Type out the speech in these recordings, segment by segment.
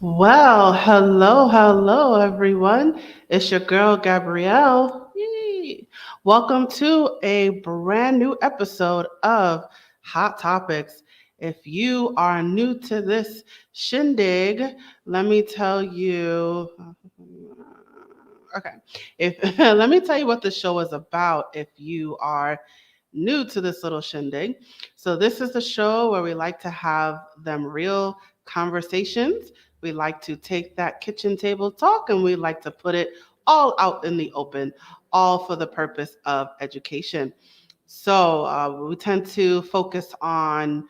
Well, hello, everyone. It's your girl, Gabrielle. Yay. Welcome to a brand new episode of Hot Topics. If you are new to this shindig, let me tell you. Okay. If let me tell you what the show is about if you are new to this little shindig. So this is the show where we like to have them real conversations. We like to take that kitchen table talk and we like to put it all out in the open, all for the purpose of education. So we tend to focus on,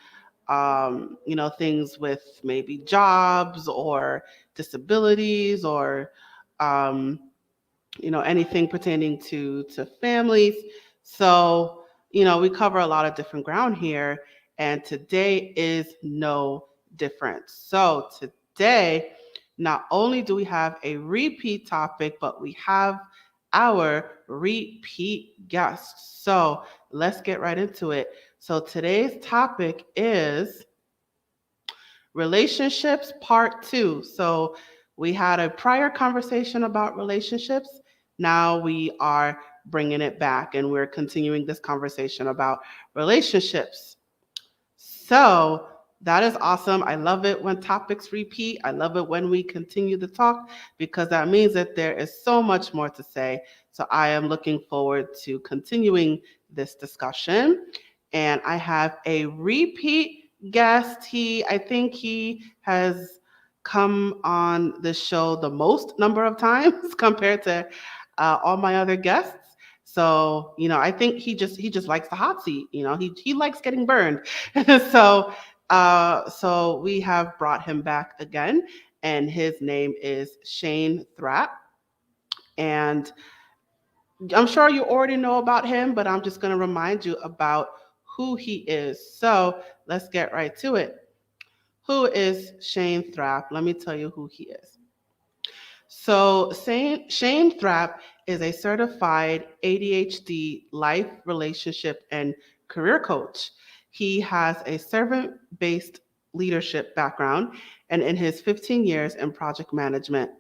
things with maybe jobs or disabilities or um, anything pertaining to families. So we cover a lot of different ground here, and today is no different. So today, not only do we have a repeat topic, but we have our repeat guest. So let's get right into it. So today's topic is relationships part two. So we had a prior conversation about relationships. Now we are bringing it back and we're continuing this conversation about relationships. So that is awesome. I love it when topics repeat. I love it when we continue to talk because that means that there is so much more to say. So I am looking forward to continuing this discussion. And I have a repeat guest. I think he has come on the show the most number of times compared to all my other guests. So, I think he just likes the hot seat. He likes getting burned. So we have brought him back again, and his name is Shane Thrapp. And I'm sure you already know about him, but I'm just going to remind you about who he is. So let's get right to it. Who is Shane Thrapp? Let me tell you who he is. So Shane Thrapp is a certified ADHD life, relationship, and career coach. He has a servant-based leadership background, and in his 15 years in project management,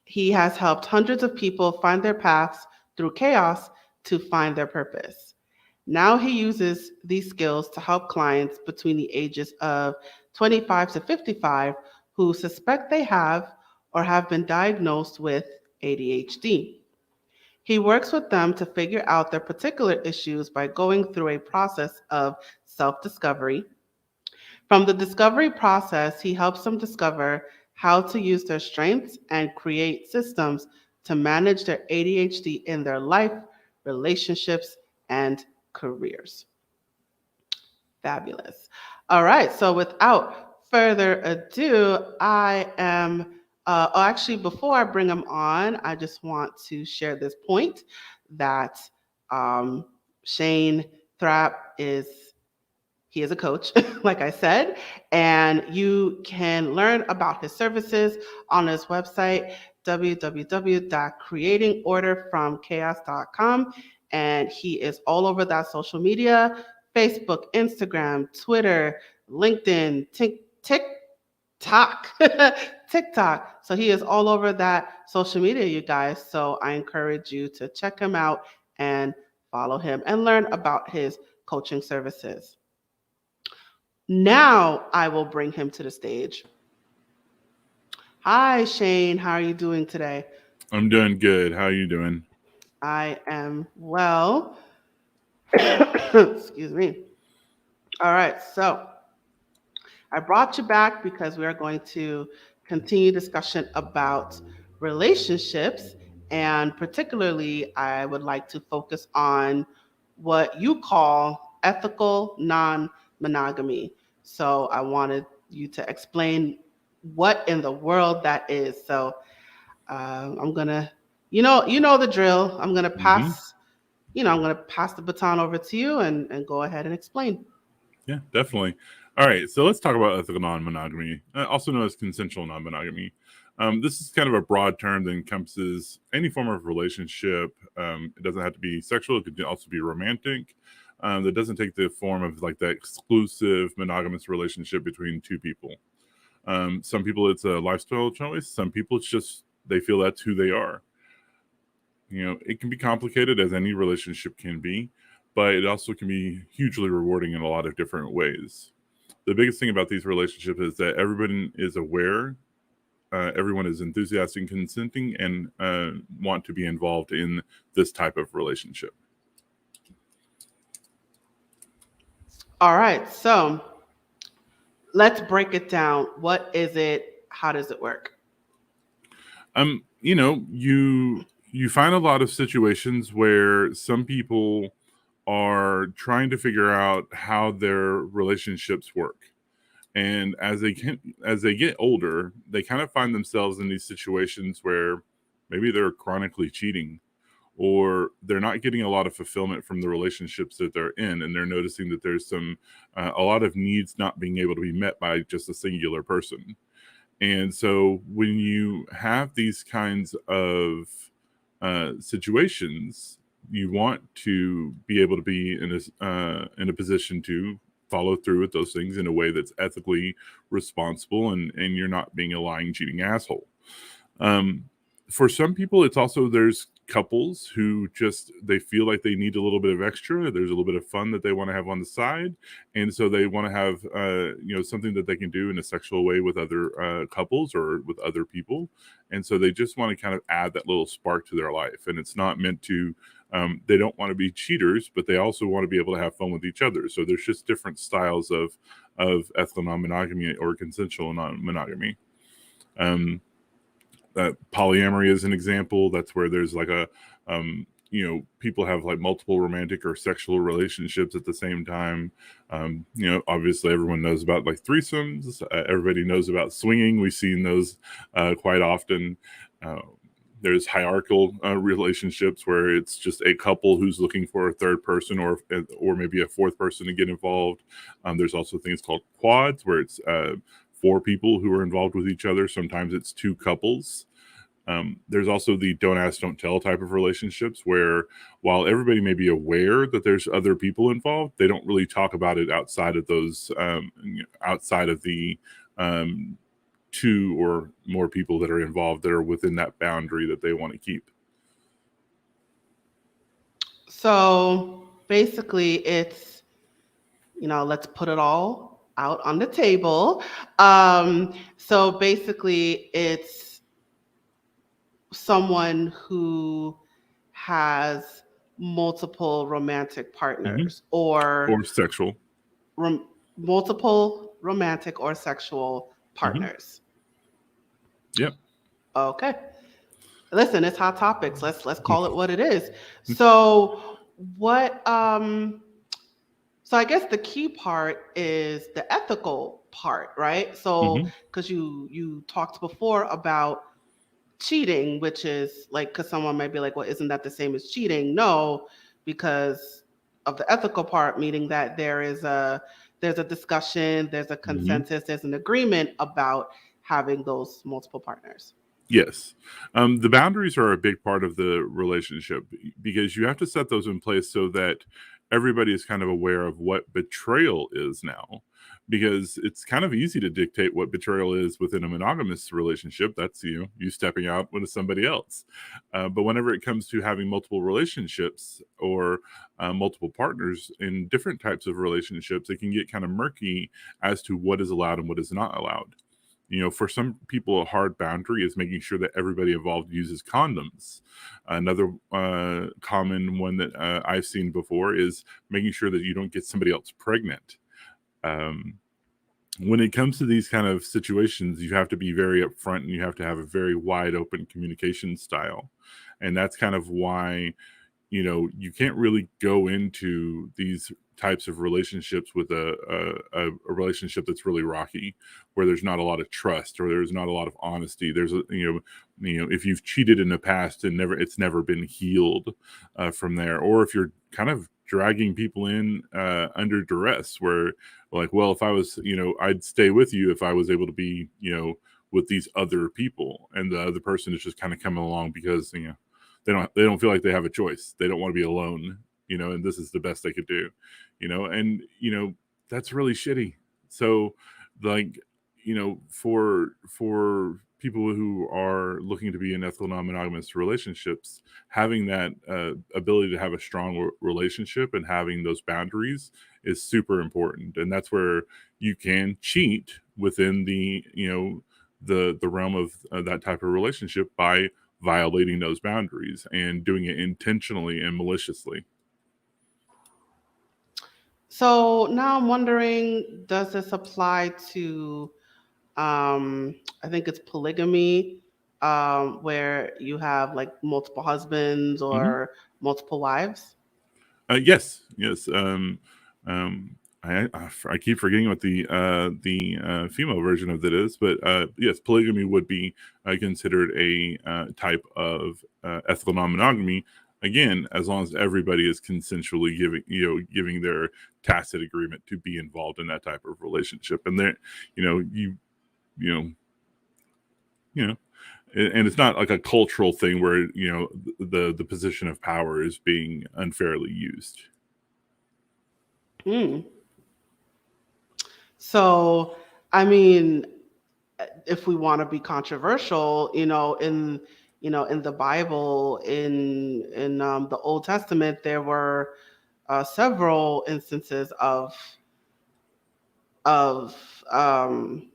he has helped hundreds of people find their paths through chaos to find their purpose. Now he uses these skills to help clients between the ages of 25 to 55 who suspect they have or have been diagnosed with ADHD. He works with them to figure out their particular issues by going through a process of self discovery. From the discovery process, he helps them discover how to use their strengths and create systems to manage their ADHD in their life, relationships, and careers. Fabulous. All right. So without further ado, actually, before I bring him on, I just want to share this point that um, Shane Thrapp he is a coach, like I said, and you can learn about his services on his website, www.creatingorderfromchaos.com. And he is all over that social media: Facebook, Instagram, Twitter, LinkedIn, TikTok, TikTok. So he is all over that social media, you guys. So I encourage you to check him out and follow him and learn about his coaching services. Now I will bring him to the stage. Hi, Shane. How are you doing today? I'm doing good. How are you doing? I am well. Excuse me. All right. So I brought you back because we are going to continue discussion about relationships. And particularly, I would like to focus on what you call ethical non monogamy. So I wanted you to explain what in the world that is. So I'm gonna, you know the drill. Hmm. I'm gonna pass the baton over to you and go ahead and explain. Yeah, definitely. All right, so let's talk about ethical non-monogamy, also known as consensual non-monogamy. This is kind of a broad term that encompasses any form of relationship. It doesn't have to be sexual; it could also be romantic. That doesn't take the form of like that exclusive monogamous relationship between two people. Some people it's a lifestyle choice. Some people it's just they feel that's who they are. It can be complicated, as any relationship can be, but it also can be hugely rewarding in a lot of different ways. The biggest thing about these relationships is that everyone is aware, everyone is enthusiastic and consenting, and want to be involved in this type of relationship. All right, so let's break it down. What is it? How does it work? You find a lot of situations where some people are trying to figure out how their relationships work. And as they get older, they kind of find themselves in these situations where maybe they're chronically cheating, or they're not getting a lot of fulfillment from the relationships that they're in, and they're noticing that there's a lot of needs not being able to be met by just a singular person. And so when you have these kinds of situations, you want to be able to be in a position to follow through with those things in a way that's ethically responsible, and you're not being a lying, cheating asshole. For some people, it's also, there's couples who just, they feel like they need a little bit of extra. There's a little bit of fun that they want to have on the side. And so they want to have, something that they can do in a sexual way with other couples or with other people. And so they just want to kind of add that little spark to their life. And it's not meant to, they don't want to be cheaters, but they also want to be able to have fun with each other. So there's just different styles of ethical non-monogamy or consensual non-monogamy. Polyamory is an example. That's where there's like people have like multiple romantic or sexual relationships at the same time. Obviously everyone knows about like threesomes. Everybody knows about swinging. We've seen those quite often. There's hierarchical relationships where it's just a couple who's looking for a third person or maybe a fourth person to get involved. There's also things called quads, where it's 4 people who are involved with each other. Sometimes it's 2 couples. There's also the don't ask, don't tell type of relationships, where while everybody may be aware that there's other people involved, they don't really talk about it outside of those, outside of the 2 or more people that are involved that are within that boundary that they want to keep. So basically it's, let's put it all out on the table. So basically it's someone who has multiple romantic partners or sexual. Multiple romantic or sexual partners. Yep. Okay. Listen, it's hot topics. Let's call it what it is. So what so I guess the key part is the ethical part, right? So because you talked before about cheating, which is like, because someone might be like, well, isn't that the same as cheating? No, because of the ethical part, meaning that there's a discussion, there's a consensus, there's an agreement about having those multiple partners. Yes. The boundaries are a big part of the relationship, because you have to set those in place so that everybody is kind of aware of what betrayal is now. Because it's kind of easy to dictate what betrayal is within a monogamous relationship. That's you stepping out with somebody else. But whenever it comes to having multiple relationships or multiple partners in different types of relationships, it can get kind of murky as to what is allowed and what is not allowed. For some people, a hard boundary is making sure that everybody involved uses condoms. Another common one that I've seen before is making sure that you don't get somebody else pregnant. When it comes to these kind of situations, you have to be very upfront, and you have to have a very wide open communication style. And that's kind of why, you can't really go into these types of relationships with a relationship that's really rocky, where there's not a lot of trust or there's not a lot of honesty. There's if you've cheated in the past and it's never been healed from there, or if you're kind of dragging people in under duress, where like, well, if I was, I'd stay with you if I was able to be, with these other people, and the other person is just kind of coming along because they don't feel like they have a choice. They don't want to be alone, and this is the best they could do, and that's really shitty. So like, for people who are looking to be in ethical non-monogamous relationships, having that ability to have a strong relationship and having those boundaries is super important. And that's where you can cheat within the the realm of that type of relationship by violating those boundaries and doing it intentionally and maliciously. So now I'm wondering, does this apply to, I think it's polygamy, where you have like multiple husbands Mm-hmm. or multiple wives? Yes, yes. Um, I keep forgetting what the female version of that is, but yes, polygamy would be considered a type of ethical non-monogamy. Again, as long as everybody is consensually giving their tacit agreement to be involved in that type of relationship, and there, you know, you know, you know, and it's not like a cultural thing where the position of power is being unfairly used. Hmm. So, I mean, if we want to be controversial, in the Bible, in the Old Testament, there were several instances of um,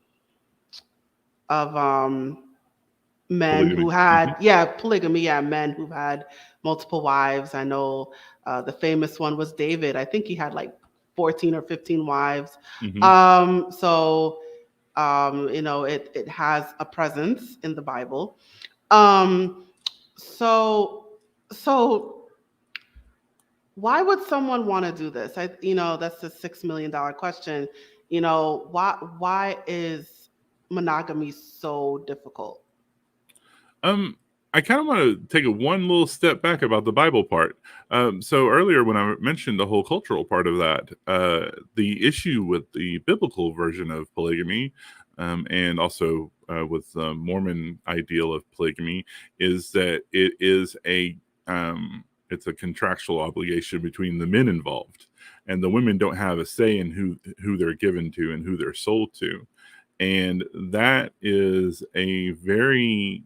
of men who Polygamy. had, Hmm. polygamy, men who've had multiple wives. I know the famous one was David. I think he had like 14 or 15 wives. Hmm. So it has a presence in the Bible. Um, so so why would someone want to do this? That's the $6 million question. Why is monogamy so difficult? Um, I kind of want to take a one little step back about the Bible part. So earlier, when I mentioned the whole cultural part of that, the issue with the biblical version of polygamy, and also with the Mormon ideal of polygamy, is that it's a contractual obligation between the men involved, and the women don't have a say in who they're given to and who they're sold to, and that is a very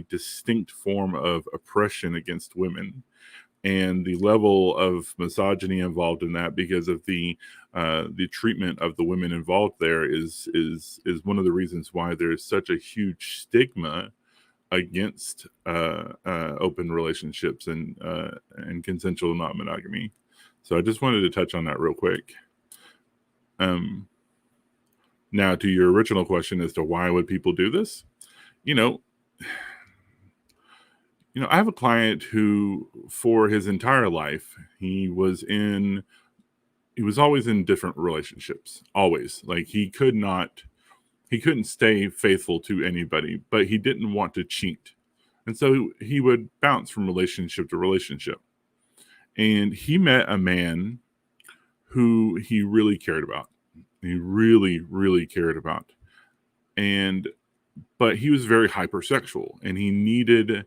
distinct form of oppression against women, and the level of misogyny involved in that because of the treatment of the women involved there is one of the reasons why there's such a huge stigma against open relationships and consensual non-monogamy. So I just wanted to touch on that real quick. um Now, to your original question as to why would people do this, you know I have a client who, for his entire life, he was always in different relationships, always. Like he couldn't stay faithful to anybody, but he didn't want to cheat. And so he would bounce from relationship to relationship. And he met a man who he really cared about. He really, really cared about. And but he was very hypersexual, and he needed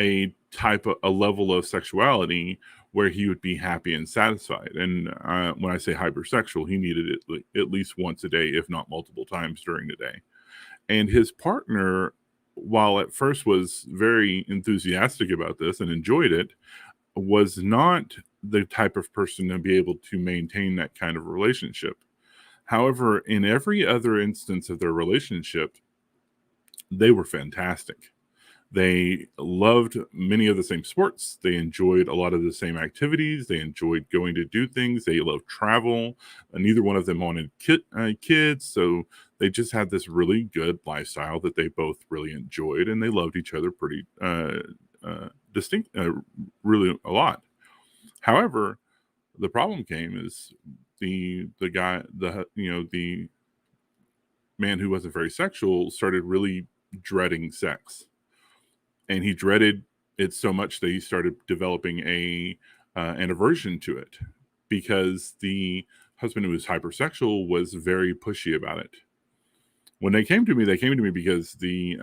a level of sexuality where he would be happy and satisfied. And when I say hypersexual, he needed it at least once a day, if not multiple times during the day. And his partner, while at first was very enthusiastic about this and enjoyed it, was not the type of person to be able to maintain that kind of relationship. However, in every other instance of their relationship, they were fantastic. They loved many of the same sports. They enjoyed a lot of the same activities. They enjoyed going to do things. They loved travel. Neither one of them wanted kids. So they just had this really good lifestyle that they both really enjoyed. And they loved each other pretty distinct, really a lot. However, the problem came is the guy, the man who wasn't very sexual started really dreading sex, and he dreaded it so much that he started developing an aversion to it, because the husband who was hypersexual was very pushy about it. When they came to me because the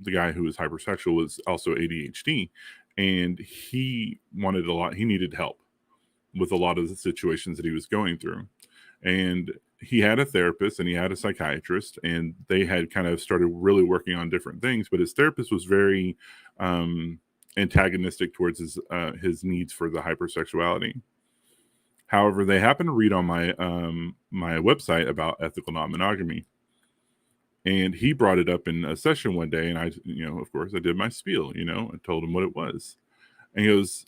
guy who was hypersexual was also ADHD, and he wanted a lot. He needed help with a lot of the situations that he was going through, and he had a therapist and he had a psychiatrist, and they had kind of started really working on different things. But his therapist was very antagonistic towards his needs for the hypersexuality. However, they happened to read on my website about ethical non-monogamy, and he brought it up in a session one day, and I, of course, I did my spiel, and told him what it was, and he goes,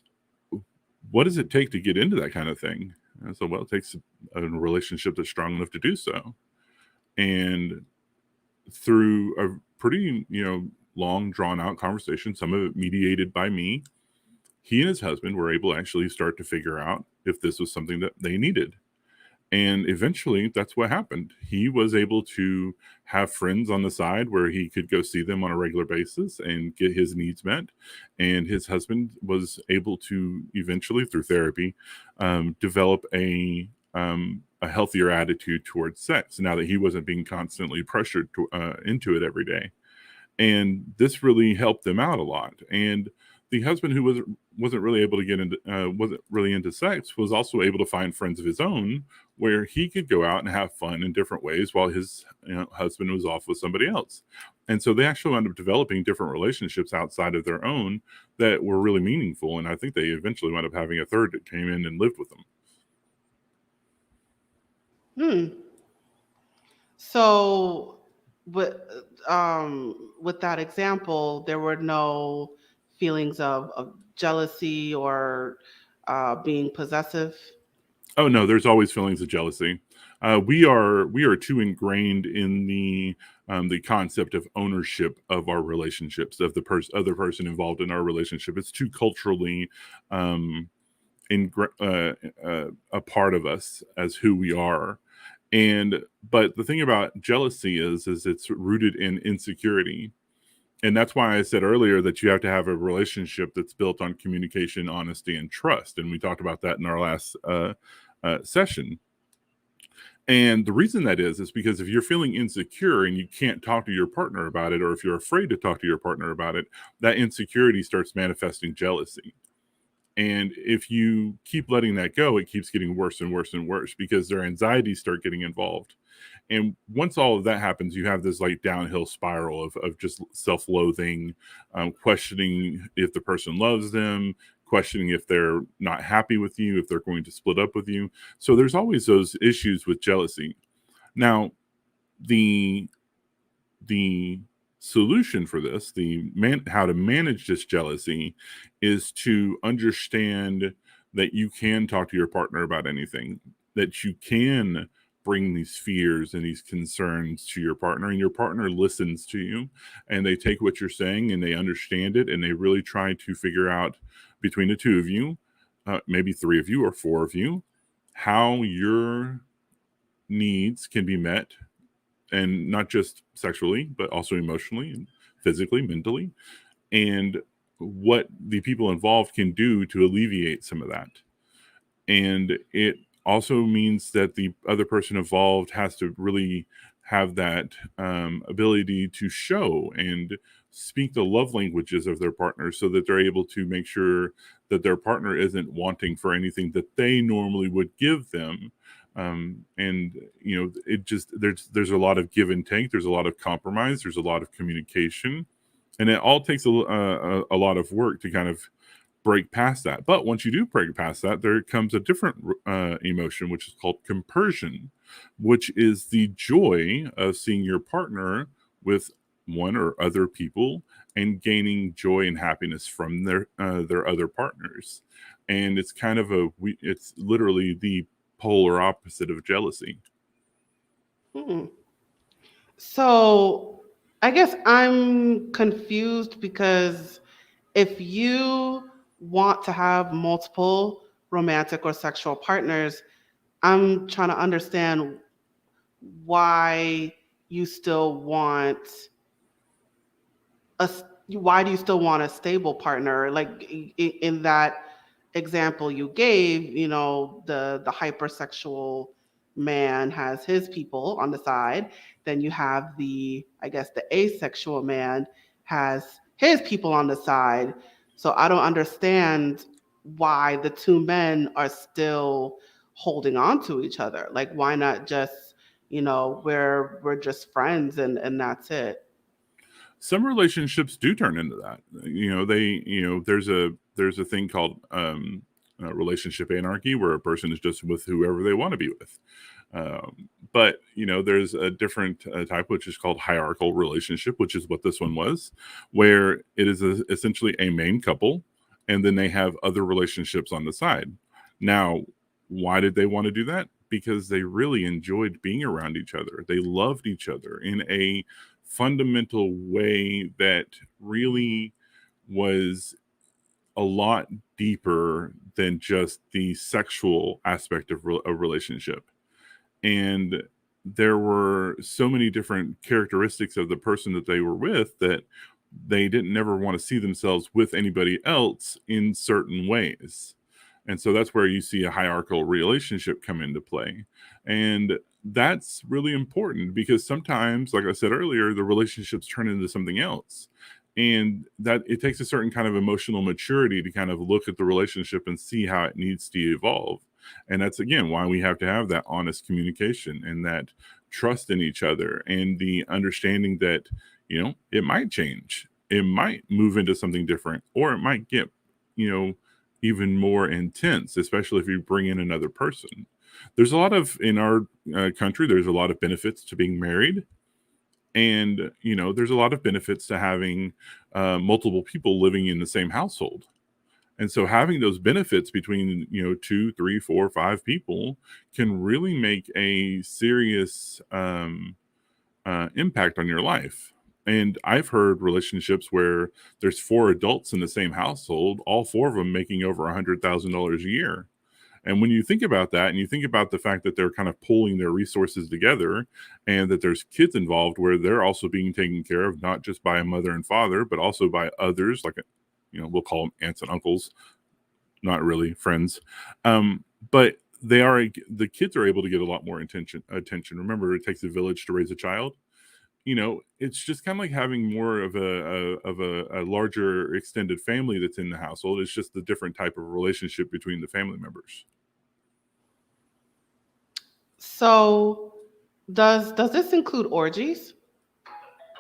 "What does it take to get into that kind of thing?" And I said, "Well, it takes a relationship that's strong enough to do so." And through a pretty, long, drawn out conversation, some of it mediated by me, he and his husband were able to actually start to figure out if this was something that they needed. And eventually that's what happened. He was able to have friends on the side where he could go see them on a regular basis and get his needs met. And his husband was able to eventually, through therapy, develop a healthier attitude towards sex now that he wasn't being constantly pressured into it every day. And this really helped them out a lot. And the husband, who wasn't really able to get into wasn't really into sex, was also able to find friends of his own where he could go out and have fun in different ways while his husband was off with somebody else. And so they actually wound up developing different relationships outside of their own that were really meaningful. And I think they eventually wound up having a third that came in and lived with them. So with that example, there were no feelings of jealousy or being possessive. Oh no, there's always feelings of jealousy. We are too ingrained in the concept of ownership of our relationships, of the other person involved in our relationship. It's too culturally a part of us as who we are. But the thing about jealousy is it's rooted in insecurity. And that's why I said earlier that you have to have a relationship that's built on communication, honesty, and trust. And we talked about that in our last session. And the reason that is because if you're feeling insecure and you can't talk to your partner about it, or if you're afraid to talk to your partner about it, that insecurity starts manifesting jealousy. And if you keep letting that go, it keeps getting worse and worse and worse because their anxieties start getting involved. And once all of that happens, you have this like downhill spiral of just self-loathing, questioning if the person loves them, questioning if they're not happy with you, if they're going to split up with you. So there's always those issues with jealousy. Now, the solution for this, how to manage this jealousy, is to understand that you can talk to your partner about anything, that you can bring these fears and these concerns to your partner, and your partner listens to you, and they take what you're saying and they understand it, and they really try to figure out between the two of you, maybe three of you or four of you, how your needs can be met, and not just sexually, but also emotionally and physically, mentally, and what the people involved can do to alleviate some of that. And it also means that the other person involved has to really have that ability to show and speak the love languages of their partner so that they're able to make sure that their partner isn't wanting for anything that they normally would give them. And it just, there's a lot of give and take, there's a lot of compromise, there's a lot of communication, and it all takes a lot of work to kind of break past that. But once you do break past that, there comes a different emotion, which is called compersion, which is the joy of seeing your partner with one or other people and gaining joy and happiness from their other partners. And it's kind of it's literally the polar opposite of jealousy. So I guess I'm confused because if you want to have multiple romantic or sexual partners, I'm trying to understand why you still want a why do you still want a stable partner? Like in that example you gave, the hypersexual man has his people on the side. Then you have I guess the asexual man has his people on the side. So I don't understand why the two men are still holding on to each other. Like, why not just where we're just friends and that's it. Some relationships do turn into that. There's a thing called relationship anarchy, where a person is just with whoever they want to be with. But there's a different type, which is called hierarchical relationship, which is what this one was, where it is essentially a main couple, and then they have other relationships on the side. Now, why did they want to do that? Because they really enjoyed being around each other. They loved each other in a fundamental way that really was a lot deeper than just the sexual aspect of a relationship. And there were so many different characteristics of the person that they were with that they didn't never want to see themselves with anybody else in certain ways. And so that's where you see a hierarchical relationship come into play. And that's really important, because sometimes, like I said earlier, the relationships turn into something else. And that it takes a certain kind of emotional maturity to kind of look at the relationship and see how it needs to evolve. And that's, again, why we have to have that honest communication and that trust in each other, and the understanding that, it might change. It might move into something different, or it might get, even more intense, especially if you bring in another person. There's a lot of, in our country, there's a lot of benefits to being married. And, there's a lot of benefits to having multiple people living in the same household. And so having those benefits between, 2, 3, 4, 5 people can really make a serious impact on your life. And I've heard relationships where there's 4 adults in the same household, all 4 of them making over $100,000 a year. And when you think about that, and you think about the fact that they're kind of pulling their resources together, and that there's kids involved where they're also being taken care of, not just by a mother and father, but also by others, like, we'll call them aunts and uncles, not really friends. But the kids are able to get a lot more attention. Remember, it takes a village to raise a child. It's just kind of like having more of a larger extended family that's in the household. It's just a different type of relationship between the family members. So does this include orgies?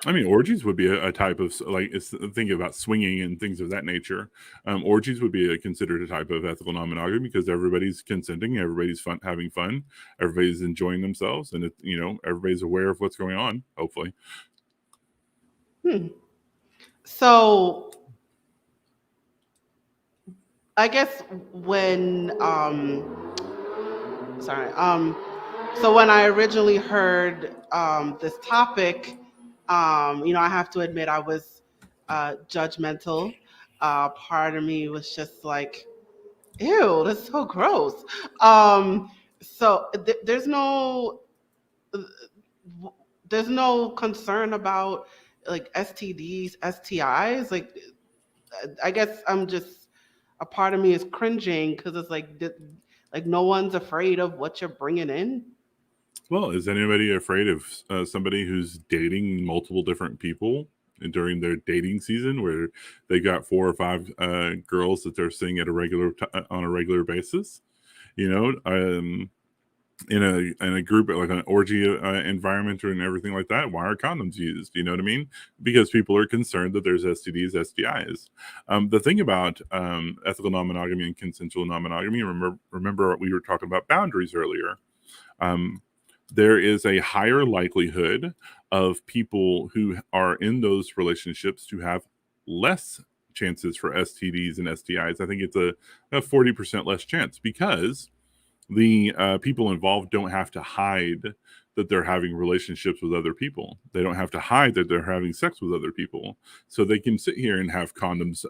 I mean, orgies would be a type of, like, it's thinking about swinging and things of that nature. Orgies would be considered a type of ethical non-monogamy, because everybody's consenting, everybody's having fun, everybody's enjoying themselves, and everybody's aware of what's going on, hopefully. So I guess when so when I originally heard this topic, I have to admit I was judgmental. Part of me was just like, ew, that's so gross. So there's no concern about like STDs, STIs. Like, I guess a part of me is cringing because it's like no one's afraid of what you're bringing in. Well, is anybody afraid of somebody who's dating multiple different people during their dating season, where they got 4 or 5 girls that they're seeing at on a regular basis? In a group, like an orgy environment and everything like that, why are condoms used? You know what I mean? Because people are concerned that there's STDs, STIs. The thing about ethical non-monogamy and consensual non-monogamy, remember we were talking about boundaries earlier. There is a higher likelihood of people who are in those relationships to have less chances for STDs and STIs. I think it's a 40% less chance, because the people involved don't have to hide that they're having relationships with other people. They don't have to hide that they're having sex with other people. So they can sit here and have condoms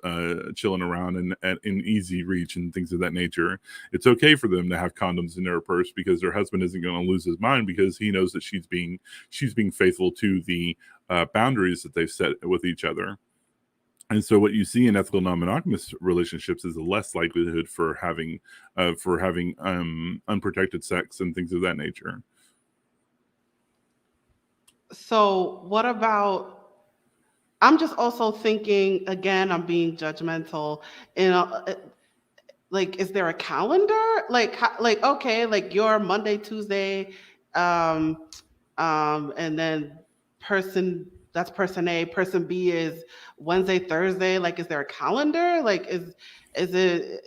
chilling around and in easy reach and things of that nature. It's okay for them to have condoms in their purse, because their husband isn't going to lose his mind, because he knows that she's being faithful to the boundaries that they've set with each other. And so what you see in ethical non-monogamous relationships is a less likelihood for having unprotected sex and things of that nature. So what about, I'm just also thinking, again, I'm being judgmental, like, is there a calendar? Like, okay, like your Monday, Tuesday, And then that's person A. Person B is Wednesday, Thursday. Like, is there a calendar? Like, is it,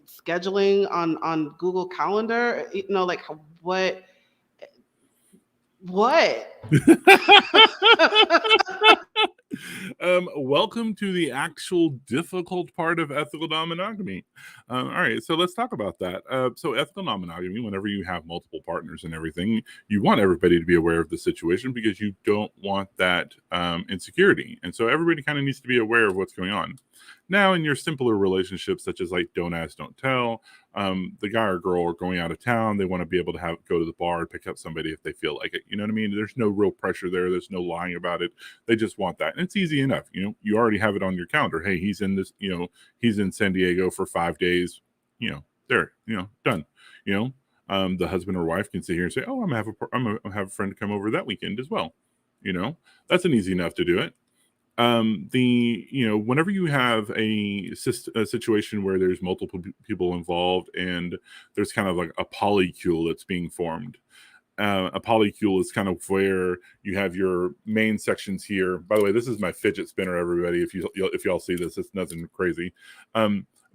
scheduling on Google Calendar? Like, what? Welcome to the actual difficult part of ethical non-monogamy. All right, so let's talk about that. So ethical non-monogamy, whenever you have multiple partners and everything, you want everybody to be aware of the situation because you don't want that insecurity. And so everybody kind of needs to be aware of what's going on. Now, in your simpler relationships, such as like don't ask, don't tell, the guy or girl are going out of town. They want to be able to go to the bar and pick up somebody if they feel like it. You know what I mean? There's no real pressure there. There's no lying about it. They just want that. And it's easy enough. You already have it on your calendar. Hey, he's in this, he's in San Diego for 5 days, there, done. The husband or wife can sit here and say, oh, I'm gonna have a friend come over that weekend as well. That's an easy enough to do it. Whenever you have a situation where there's multiple people involved and there's kind of like a polycule that's being formed. A polycule is kind of where you have your main sections here. By the way, this is my fidget spinner, everybody. If y'all see this, it's nothing crazy.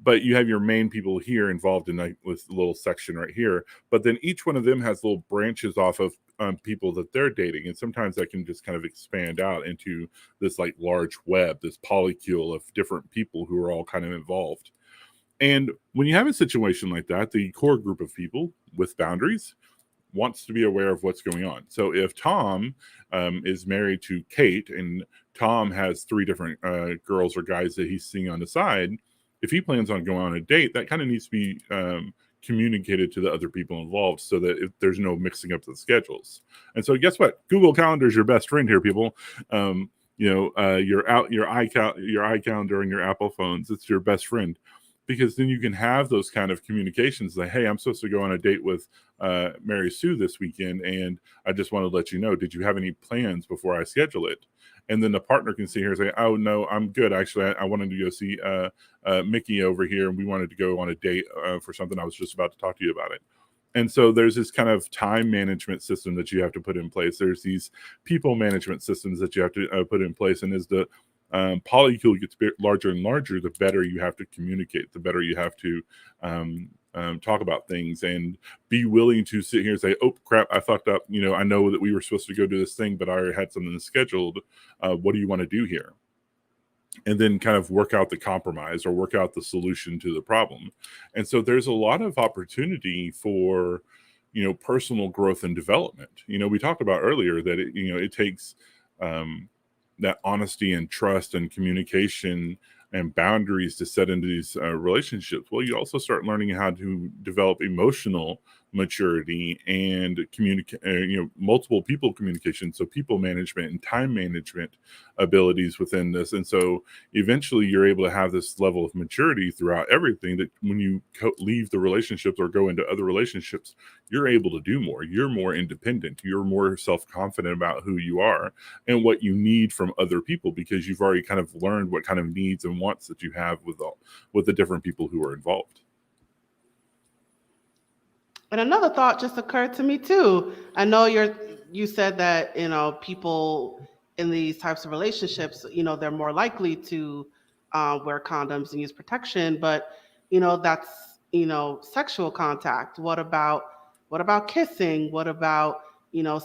But you have your main people here involved in this little section right here. But then each one of them has little branches off of people that they're dating. And sometimes that can just kind of expand out into this like large web, this polycule of different people who are all kind of involved. And when you have a situation like that, the core group of people with boundaries wants to be aware of what's going on. So if Tom is married to Kate and Tom has 3 different girls or guys that he's seeing on the side, if he plans on going on a date, that kind of needs to be communicated to the other people involved so that there's no mixing up the schedules. And so guess what? Google Calendar is your best friend here, people. Your iCalendar and your Apple phones, it's your best friend. Because then you can have those kind of communications like, hey, I'm supposed to go on a date with Mary Sue this weekend, and I just want to let you know, did you have any plans before I schedule it? And then the partner can see here and say, oh, no, I'm good. Actually, I wanted to go see Mickey over here, and we wanted to go on a date for something. I was just about to talk to you about it. And so there's this kind of time management system that you have to put in place. There's these people management systems that you have to put in place. And as the polycule gets larger and larger, the better you have to communicate, the better you have to talk about things and be willing to sit here and say, oh, crap, I fucked up. I know that we were supposed to go do this thing, but I already had something scheduled. What do you want to do here? And then kind of work out the compromise or work out the solution to the problem. And so there's a lot of opportunity for, personal growth and development. We talked about earlier that, it takes that honesty and trust and communication and boundaries to set into these relationships. Well, you also start learning how to develop emotional maturity and multiple people communication, so people management and time management abilities within this. And so eventually you're able to have this level of maturity throughout everything that when you leave the relationships or go into other relationships, you're able to do more. You're more independent. You're more self-confident about who you are and what you need from other people, because you've already kind of learned what kind of needs and wants that you have with the different people who are involved. And another thought just occurred to me too. I know you said that, people in these types of relationships, they're more likely to wear condoms and use protection, but that's sexual contact. What about kissing? What about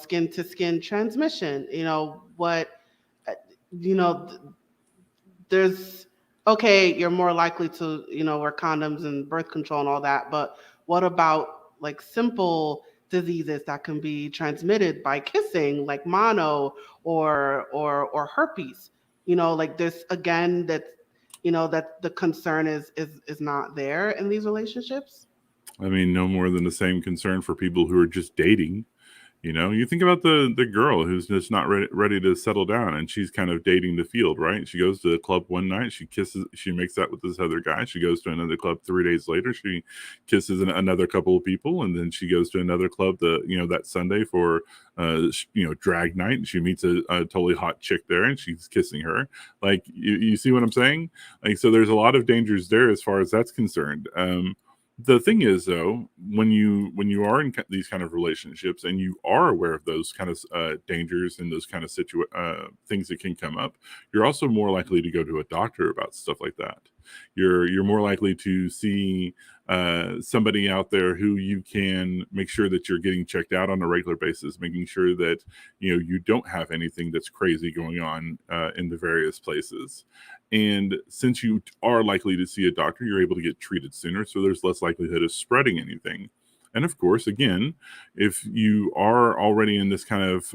skin to skin transmission? There's okay, you're more likely to wear condoms and birth control and all that, but what about like simple diseases that can be transmitted by kissing, like mono or herpes? Like this again, that that the concern is not there in these relationships. I mean, no more than the same concern for people who are just dating. You think about the girl who's just not ready to settle down, and she's kind of dating the field, right? She goes to the club one night, she makes out with this other guy. She goes to another club 3 days later, she kisses another couple of people, and then she goes to another club that Sunday for drag night, and she meets a totally hot chick there, and she's kissing her. Like, you see what I'm saying? Like, so there's a lot of dangers there as far as that's concerned. The thing is, though, when you are in these kind of relationships and you are aware of those kind of dangers and those kind of things that can come up, you're also more likely to go to a doctor about stuff like that. You're more likely to see somebody out there who you can make sure that you're getting checked out on a regular basis, making sure that you don't have anything that's crazy going on in the various places. And since you are likely to see a doctor, you're able to get treated sooner, so there's less likelihood of spreading anything. And of course, again, if you are already in this kind of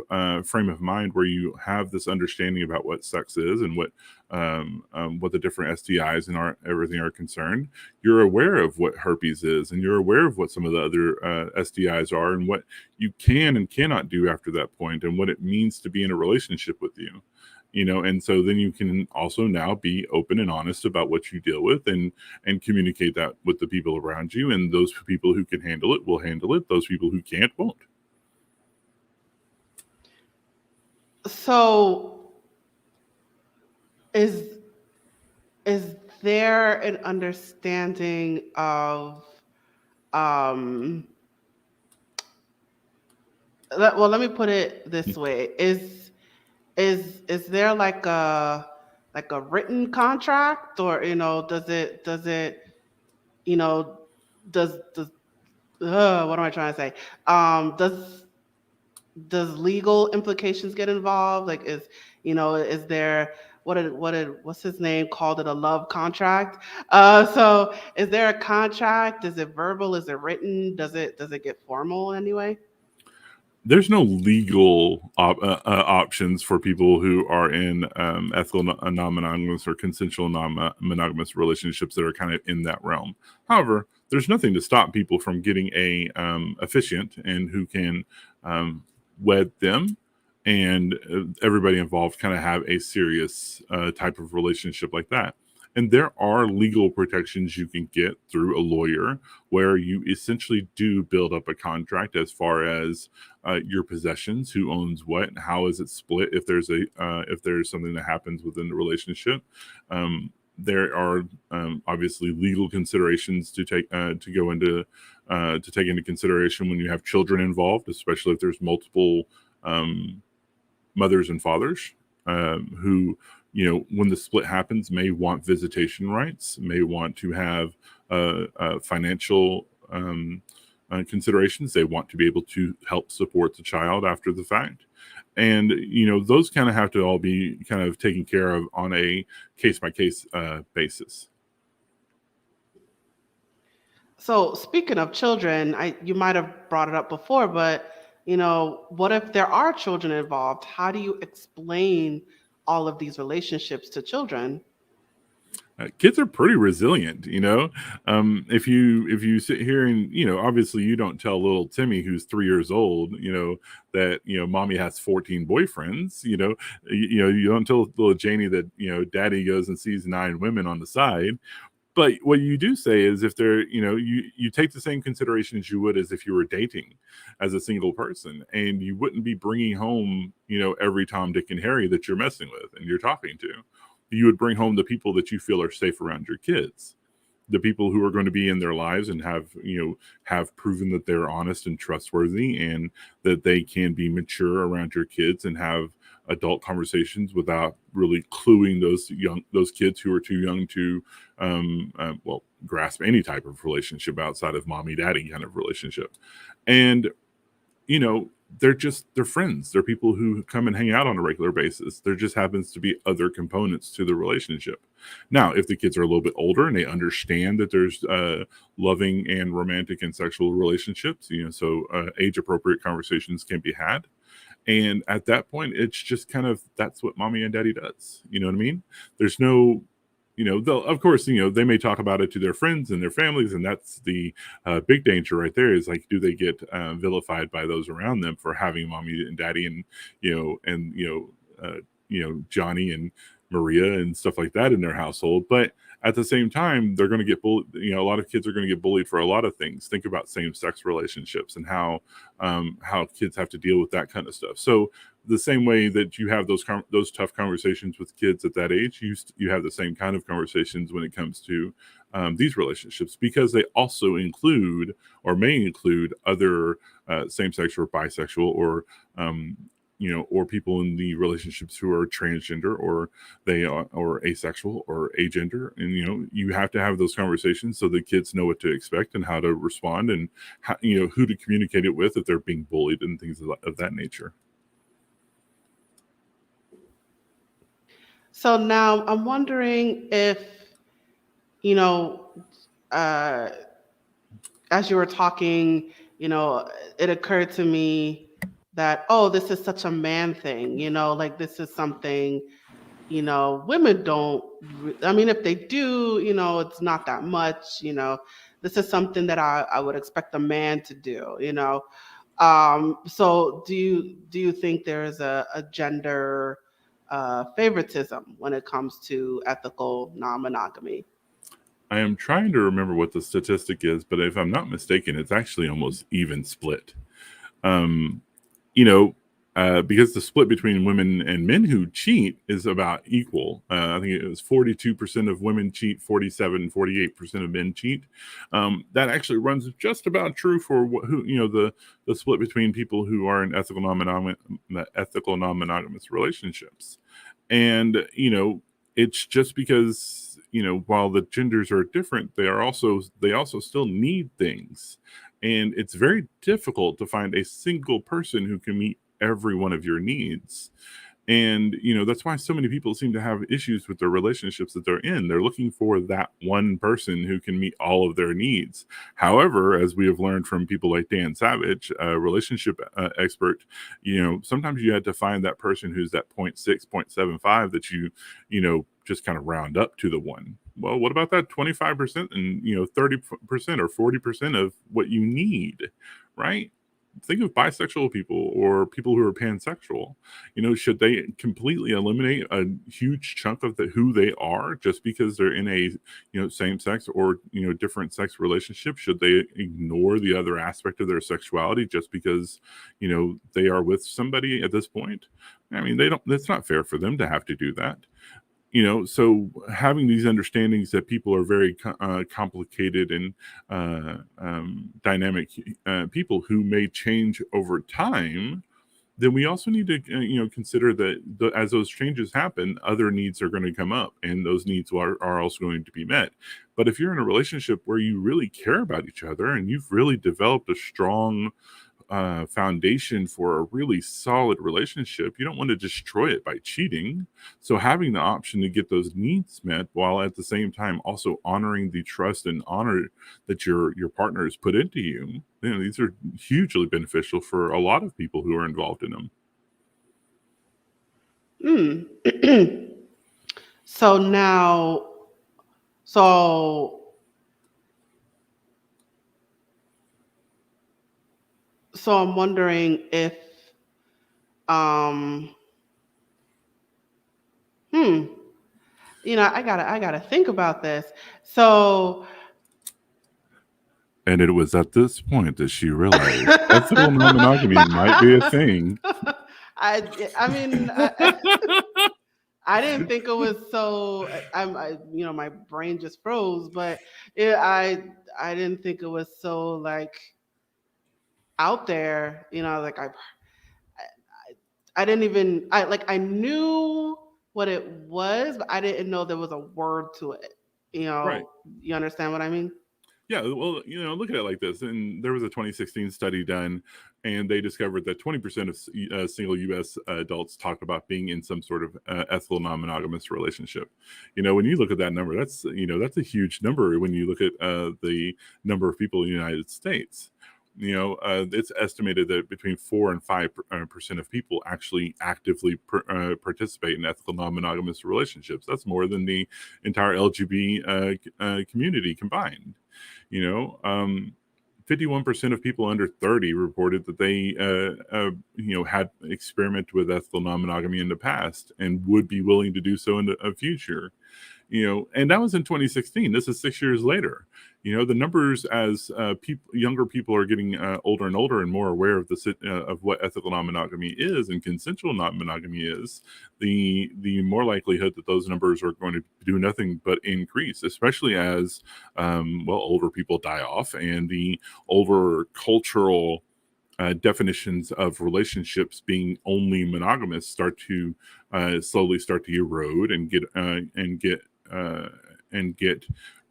frame of mind where you have this understanding about what sex is and what the different STIs and everything are concerned, you're aware of what herpes is, and you're aware of what some of the other STIs are, and what you can and cannot do after that point, and what it means to be in a relationship with you. And so then you can also now be open and honest about what you deal with, and communicate that with the people around you, and those people who can handle it will handle it. Those people who can't won't. So is there an understanding of let me put it this way. Is there like a written contract, or does you know does what am I trying to say? Does legal implications get involved? Like, is there, what's his name called it, a love contract? So is there a contract? Is it verbal? Is it written? Does it get formal anyway? There's no legal options for people who are in ethical non-monogamous or consensual non-monogamous relationships that are kind of in that realm. However, there's nothing to stop people from getting a officiant and who can wed them, and everybody involved kind of have a serious type of relationship like that. And there are legal protections you can get through a lawyer, where you essentially do build up a contract as far as your possessions, who owns what, and how is it split if there's something that happens within the relationship. There are obviously legal considerations to take into consideration when you have children involved, especially if there's multiple mothers and fathers who, when the split happens, may want visitation rights, may want to have financial considerations. They want to be able to help support the child after the fact. And, those kind of have to all be kind of taken care of on a case-by-case basis. So speaking of children, you might have brought it up before, but what if there are children involved? How do you explain all of these relationships to children? Kids are pretty resilient, if you sit here and obviously you don't tell little Timmy, who's 3 years old, that mommy has 14 boyfriends. You don't tell little Janie that daddy goes and sees 9 women on the side. But what you do say is, if they're, you take the same consideration as you would as if you were dating as a single person, and you wouldn't be bringing home, every Tom, Dick, and Harry that you're messing with and you're talking to. You would bring home the people that you feel are safe around your kids, the people who are going to be in their lives and have proven that they're honest and trustworthy, and that they can be mature around your kids and have adult conversations without really cluing those kids who are too young to grasp any type of relationship outside of mommy daddy kind of relationship. And they're friends. They're people who come and hang out on a regular basis. There just happens to be other components to the relationship. Now, if the kids are a little bit older and they understand that there's loving and romantic and sexual relationships, so age appropriate conversations can be had. And at that point, it's just kind of, that's what mommy and daddy does. You know what I mean? There's no, they'll, of course, they may talk about it to their friends and their families. And that's the big danger right there, is like, do they get vilified by those around them for having mommy and daddy and, Johnny and Maria and stuff like that in their household. But at the same time, they're going to get bullied. A lot of kids are going to get bullied for a lot of things. Think about same-sex relationships and how kids have to deal with that kind of stuff. So the same way that you have those tough conversations with kids at that age, you have the same kind of conversations when it comes to these relationships, because they also include or may include other same-sex or bisexual or or people in the relationships who are transgender, or they are or asexual or agender. And you have to have those conversations so the kids know what to expect and how to respond, and how, who to communicate it with if they're being bullied and things of that nature. So now I'm wondering if, uh, as you were talking, it occurred to me that, oh, this is such a man thing, like this is something, women don't, I mean, if they do, it's not that much, this is something that I would expect a man to do, So do you think there is a gender favoritism when it comes to ethical non-monogamy? I am trying to remember what the statistic is, but if I'm not mistaken, it's actually almost even split. Um, because the split between women and men who cheat is about equal. I think it was 42% of women cheat, 48% of men cheat. That actually runs just about true for the split between people who are in ethical non-monogamous relationships. And, it's just because, while the genders are different, they also still need things. And it's very difficult to find a single person who can meet every one of your needs. And, that's why so many people seem to have issues with their relationships that they're in. They're looking for that one person who can meet all of their needs. However, as we have learned from people like Dan Savage, a relationship expert, sometimes you had to find that person who's that 0.6, 0.75 that you just kind of round up to the one. Well, what about that 25% and, 30% or 40% of what you need, right? Think of bisexual people or people who are pansexual. Should they completely eliminate a huge chunk of who they are just because they're in a same sex or different sex relationship? Should they ignore the other aspect of their sexuality just because they are with somebody at this point? I mean, they don't. It's not fair for them to have to do that. So having these understandings that people are very complicated and dynamic people who may change over time, then we also need to consider that as those changes happen, other needs are going to come up, and those needs are also going to be met. But if you're in a relationship where you really care about each other and you've really developed a strong foundation for a really solid relationship, you don't want to destroy it by cheating. So having the option to get those needs met while at the same time also honoring the trust and honor that your partner has put into you, these are hugely beneficial for a lot of people who are involved in them. So now, so I'm wondering if, I gotta think about this. So, and it was at this point that she realized ethical non-monogamy might be a thing. I mean, I didn't think it was so. My brain just froze, but I didn't think it was so like out there. Like I didn't even I knew what it was, but I didn't know there was a word to it. Right. You understand what I mean? Yeah, well, look at it like this. And there was a 2016 study done, and they discovered that 20% of single U.S. adults talked about being in some sort of ethical non-monogamous relationship. When you look at that number, that's a huge number when you look at the number of people in the United States. It's estimated that between 4 and 5% of people actually actively participate in ethical non-monogamous relationships. That's more than the entire LGBT community combined. 51% of people under 30 reported that they, had experimented with ethical non-monogamy in the past and would be willing to do so in the future. And that was in 2016. This is 6 years later. The numbers as younger people are getting older and older and more aware of of what ethical non-monogamy is and consensual non-monogamy is, the more likelihood that those numbers are going to do nothing but increase, especially as older people die off and the older cultural definitions of relationships being only monogamous start to slowly start to erode and get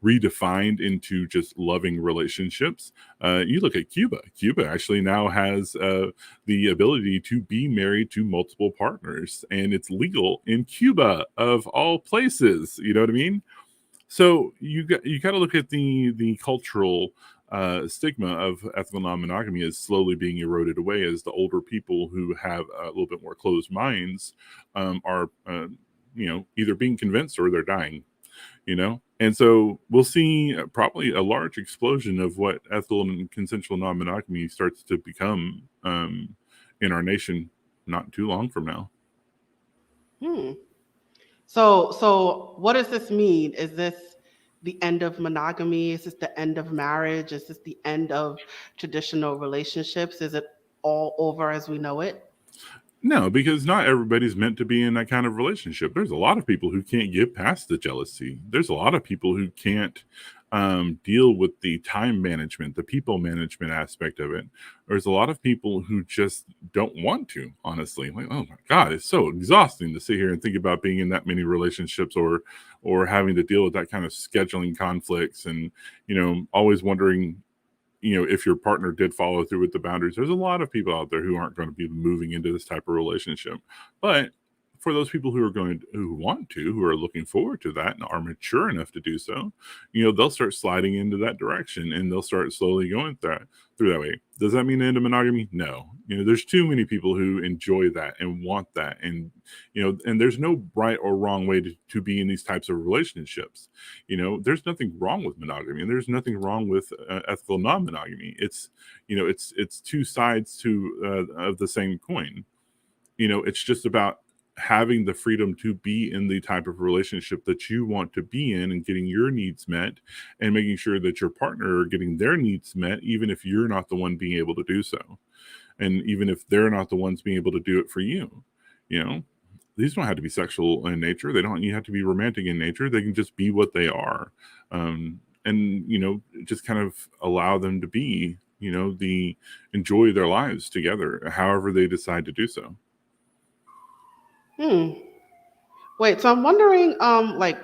redefined into just loving relationships. You look at Cuba. Cuba actually now has the ability to be married to multiple partners, and it's legal in Cuba of all places. You know what I mean? So you got to look at the cultural stigma of ethical non-monogamy is slowly being eroded away as the older people who have a little bit more closed minds are either being convinced or they're dying. And so we'll see probably a large explosion of what ethical and consensual non-monogamy starts to become in our nation not too long from now. So what does this mean? Is this the end of monogamy? Is this the end of marriage? Is this the end of traditional relationships? Is it all over as we know it? No, because not everybody's meant to be in that kind of relationship. There's a lot of people who can't get past the jealousy. There's a lot of people who can't deal with the time management, the people management aspect of it. There's a lot of people who just don't want to, honestly. Like, oh my God, it's so exhausting to sit here and think about being in that many relationships or having to deal with that kind of scheduling conflicts and, always wondering, if your partner did follow through with the boundaries. There's a lot of people out there who aren't going to be moving into this type of relationship. But for those people who want to, who are looking forward to that and are mature enough to do so, they'll start sliding into that direction and they'll start slowly going through that way. Does that mean the end of monogamy? No. There's too many people who enjoy that and want that. And, and there's no right or wrong way to be in these types of relationships. There's nothing wrong with monogamy and there's nothing wrong with ethical non-monogamy. It's two sides of the same coin. It's just about having the freedom to be in the type of relationship that you want to be in and getting your needs met and making sure that your partner are getting their needs met, even if you're not the one being able to do so. And even if they're not the ones being able to do it for you, these don't have to be sexual in nature. You have to be romantic in nature. They can just be what they are. And, just kind of allow them to be, enjoy their lives together, however they decide to do so. Wait, so I'm wondering, like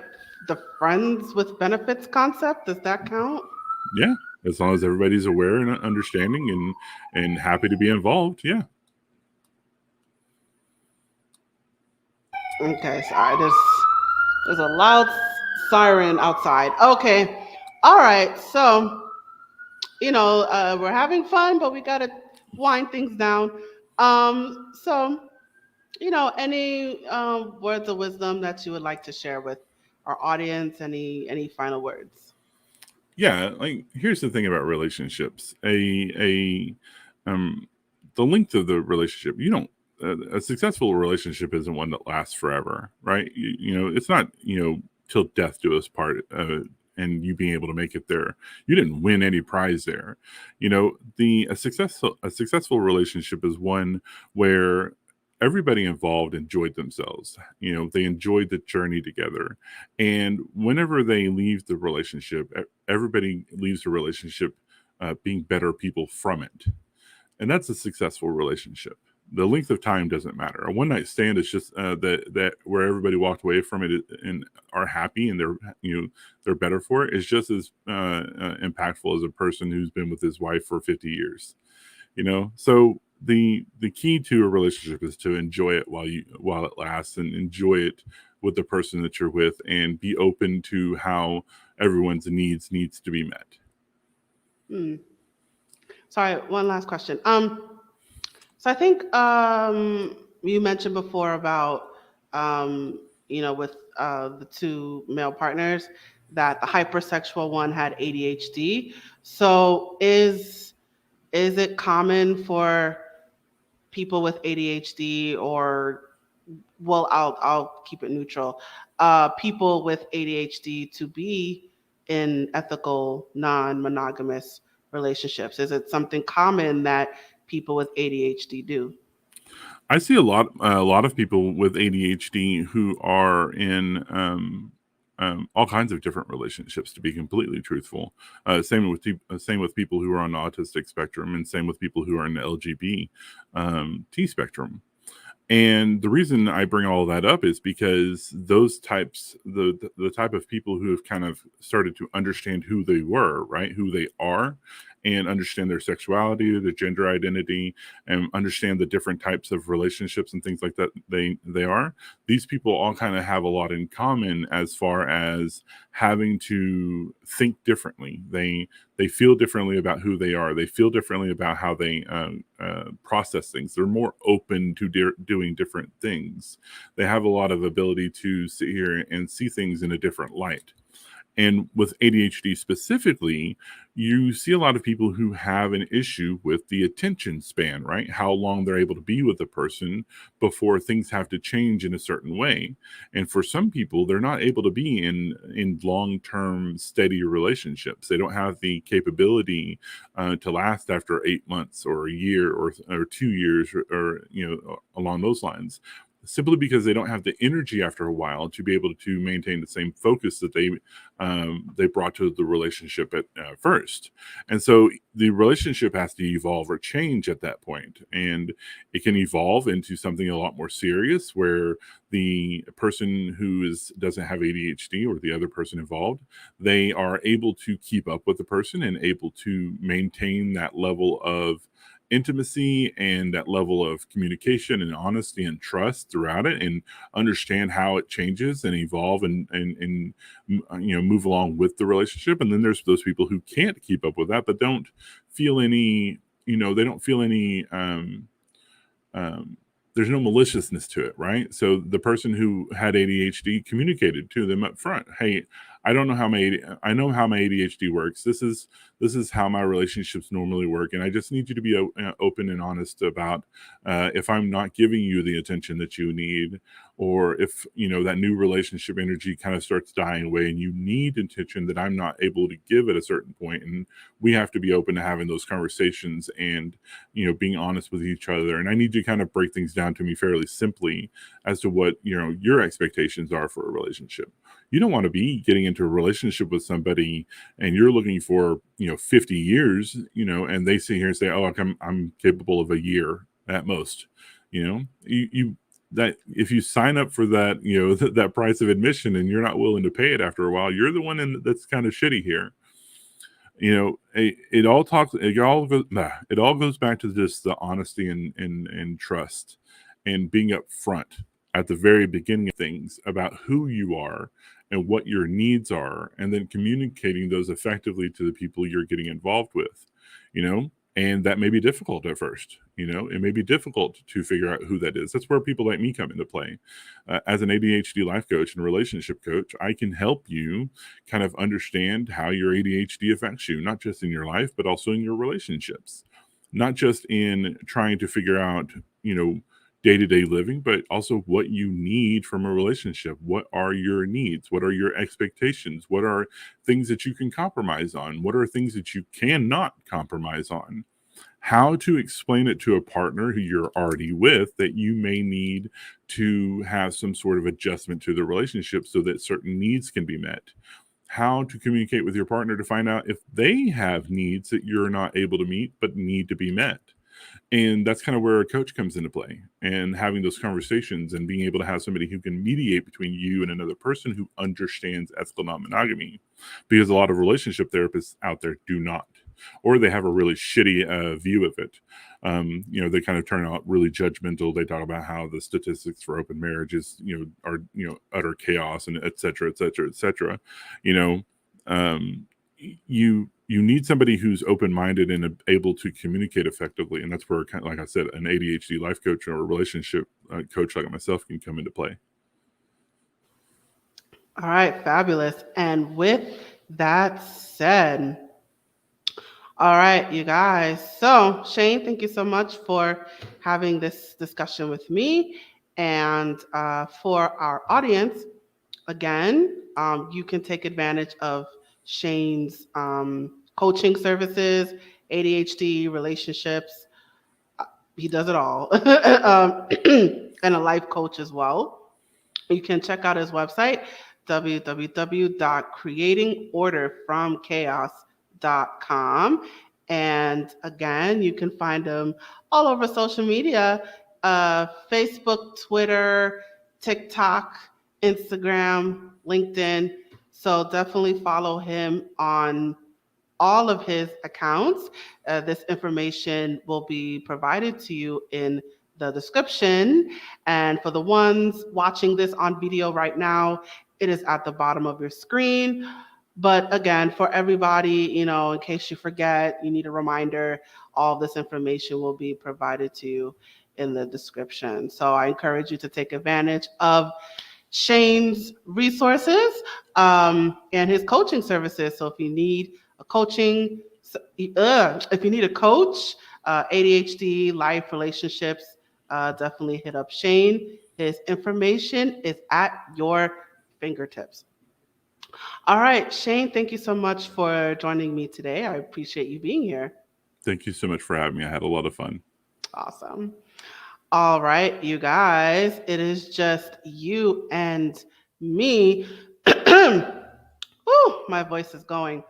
the friends with benefits concept, does that count? Yeah, as long as everybody's aware and understanding and happy to be involved. Yeah. Okay, sorry. There's a loud siren outside. Okay, all right. So we're having fun, but we gotta wind things down. So any words of wisdom that you would like to share with our audience? Any final words? Yeah, like here's the thing about relationships. The length of the relationship, a successful relationship isn't one that lasts forever, right? It's not, till death do us part, and you being able to make it there. You didn't win any prize there. A successful relationship is one where everybody involved enjoyed themselves. They enjoyed the journey together. And whenever they leave the relationship, everybody leaves the relationship being better people from it. And that's a successful relationship. The length of time doesn't matter. A one night stand is just that where everybody walked away from it and are happy and they're better for it is just as impactful as a person who's been with his wife for 50 years. So the key to a relationship is to enjoy it while it lasts and enjoy it with the person that you're with and be open to how everyone's needs to be met. Sorry, one last question. So I think you mentioned before about with the two male partners that the hypersexual one had ADHD. So is it common for people with ADHD or well, I'll keep it neutral. People with ADHD to be in ethical, non-monogamous relationships? Is it something common that people with ADHD do? I see a lot of people with ADHD who are in all kinds of different relationships. To be completely truthful, same with people who are on the autistic spectrum, and same with people who are in the LGBT spectrum. And the reason I bring all of that up is because the type of people who have kind of started to understand who they were, right, who they are, and understand their sexuality, their gender identity, and understand the different types of relationships and things like that they are. These people all kind of have a lot in common as far as having to think differently. They feel differently about who they are. They feel differently about how they process things. They're more open to doing different things. They have a lot of ability to sit here and see things in a different light. And with ADHD specifically, you see a lot of people who have an issue with the attention span, right? How long they're able to be with a person before things have to change in a certain way. And for some people, they're not able to be in long-term steady relationships. They don't have the capability to last after 8 months or a year or 2 years or along those lines, simply because they don't have the energy after a while to be able to maintain the same focus that they brought to the relationship at first. And so the relationship has to evolve or change at that point, and it can evolve into something a lot more serious, where the person who doesn't have ADHD, or the other person involved, they are able to keep up with the person and able to maintain that level of intimacy and that level of communication and honesty and trust throughout it, and understand how it changes and evolve and move along with the relationship. And then there's those people who can't keep up with that, but don't feel any they don't feel any um, there's no maliciousness to it, right? So the person who had ADHD communicated to them up front, "Hey, I know how my ADHD works. This is how my relationships normally work, and I just need you to be open and honest about if I'm not giving you the attention that you need, or if that new relationship energy kind of starts dying away and you need attention that I'm not able to give at a certain point, and we have to be open to having those conversations and being honest with each other. And I need you to kind of break things down to me fairly simply as to what your expectations are for a relationship. You don't want to be getting into a relationship with somebody and you're looking for 50 years, and they sit here and say, oh, I'm capable of a year at most. You that if you sign up for that that price of admission and you're not willing to pay it after a while, you're the one that's kind of shitty here. It all goes back to just the honesty and trust, and being upfront at the very beginning of things about who you are and what your needs are, and then communicating those effectively to the people you're getting involved with. And that may be difficult at first. It may be difficult to figure out who that is. That's where people like me come into play. As an ADHD life coach and relationship coach, I can help you kind of understand how your ADHD affects you, not just in your life, but also in your relationships. Not just in trying to figure out, day-to-day living, but also what you need from a relationship. What are your needs? What are your expectations? What are things that you can compromise on? What are things that you cannot compromise on? How to explain it to a partner who you're already with that you may need to have some sort of adjustment to the relationship so that certain needs can be met. How to communicate with your partner to find out if they have needs that you're not able to meet but need to be met. And that's kind of where a coach comes into play, and having those conversations and being able to have somebody who can mediate between you and another person who understands ethical non-monogamy, because a lot of relationship therapists out there do not, or they have a really shitty view of it. They kind of turn out really judgmental. They talk about how the statistics for open marriages, are, utter chaos, and et cetera, et cetera, et cetera. Um, you need somebody who's open-minded and able to communicate effectively, and that's where, kind of, like I said, an ADHD life coach or a relationship coach like myself can come into play. All right, fabulous. And with that said, all right, you guys. So, Shane, thank you so much for having this discussion with me. And for our audience, again, you can take advantage of Shane's coaching services, ADHD, relationships. He does it all, and a life coach as well. You can check out his website, www.creatingorderfromchaos.com. And again, you can find him all over social media, Facebook, Twitter, TikTok, Instagram, LinkedIn. So definitely follow him on all of his accounts. This information will be provided to you in the description. And for the ones watching this on video right now, it is at the bottom of your screen. But again, for everybody, in case you forget, you need a reminder, all this information will be provided to you in the description. So I encourage you to take advantage of Shane's resources and his coaching services. So if you need a coaching, if you need a coach, ADHD, life, relationships, definitely hit up Shane. His information is at your fingertips. All right, Shane, thank you so much for joining me today. I appreciate you being here. Thank you so much for having me. I had a lot of fun. Awesome. All right, you guys, it is just you and me. Ooh, my voice is going.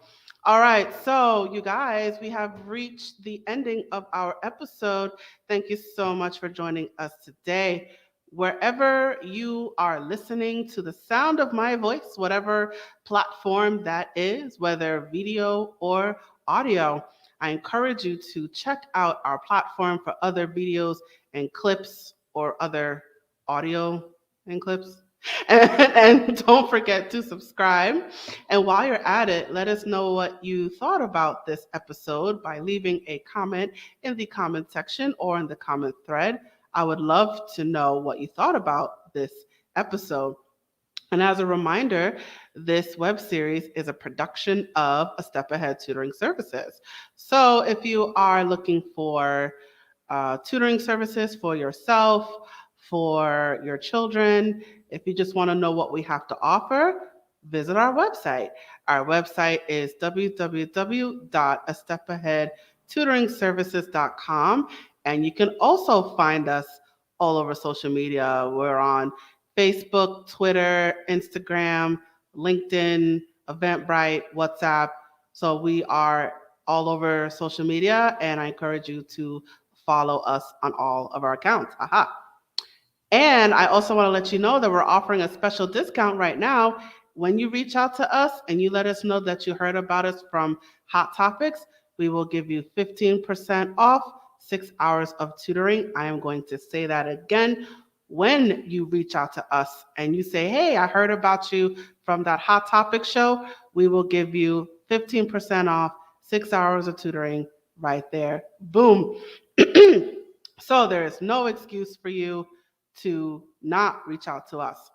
All right, so you guys, we have reached the ending of our episode. Thank you so much for joining us today. Wherever you are listening to the sound of my voice, whatever platform that is, whether video or audio, I encourage you to check out our platform for other videos and clips or other audio and clips. And don't forget to subscribe. And while you're at it, let us know what you thought about this episode by leaving a comment in the comment section or in the comment thread. I would love to know what you thought about this episode. And as a reminder, this web series is a production of A Step Ahead Tutoring Services. So if you are looking for tutoring services for yourself, for your children, if you just want to know what we have to offer, visit our website. Our website is www.astepaheadtutoringservices.com. And you can also find us all over social media. We're on Facebook, Twitter, Instagram, LinkedIn, Eventbrite, WhatsApp. So we are all over social media, and I encourage you to follow us on all of our accounts. Aha. And I also want to let you know that we're offering a special discount right now. When you reach out to us and you let us know that you heard about us from Hot Topics, we will give you 15% off 6 hours of tutoring. I am going to say that again. When you reach out to us and you say, hey, I heard about you from that Hot Topic show, we will give you 15% off 6 hours of tutoring right there. Boom. So there is no excuse for you to not reach out to us.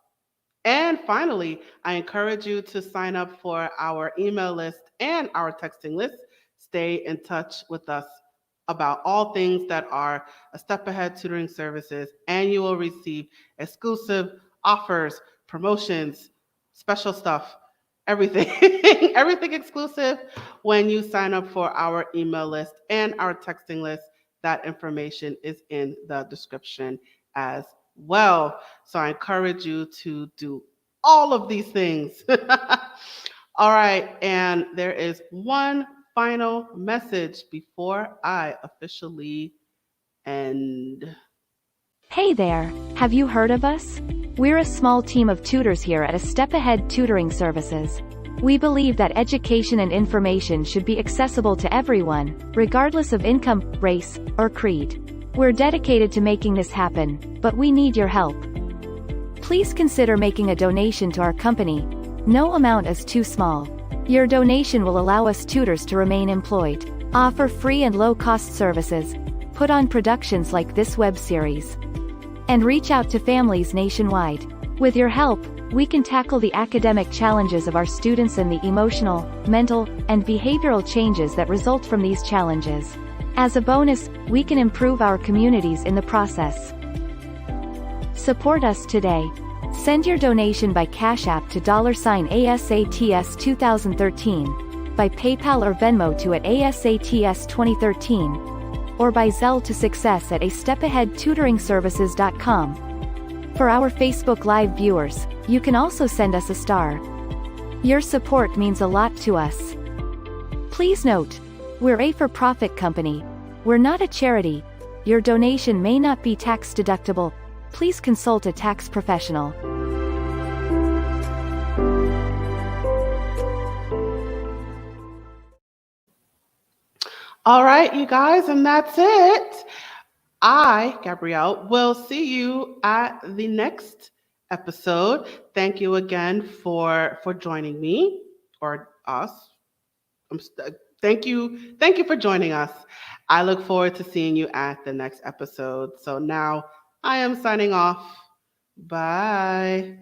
And finally, I encourage you to sign up for our email list and our texting list. Stay in touch with us about all things that are A Step Ahead Tutoring Services, and you will receive exclusive offers, promotions, special stuff, everything, everything exclusive when you sign up for our email list and our texting list. That information is in the description as well. So I encourage you to do all of these things. All right, and there is one final message before I officially end. Hey there, have you heard of us? We're a small team of tutors here at A Step Ahead Tutoring Services. We believe that education and information should be accessible to everyone, regardless of income, race, or creed. We're dedicated to making this happen, but we need your help. Please consider making a donation to our company. No amount is too small. Your donation will allow us tutors to remain employed, offer free and low-cost services, put on productions like this web series, and reach out to families nationwide. With your help, we can tackle the academic challenges of our students and the emotional, mental, and behavioral changes that result from these challenges. As a bonus, we can improve our communities in the process. Support us today. Send your donation by Cash App to $ASATS 2013, by PayPal or Venmo to @ASATS 2013, or by Zelle to success@astepahedtutoringservices.com. For our Facebook Live viewers, you can also send us a star. Your support means a lot to us. Please note, we're a for-profit company. We're not a charity. Your donation may not be tax deductible. Please consult a tax professional. All right, you guys, and that's it. I, Gabrielle, will see you at the next episode. Thank you again for joining me or us. Thank you for joining us. I look forward to seeing you at the next episode. So now I am signing off. Bye.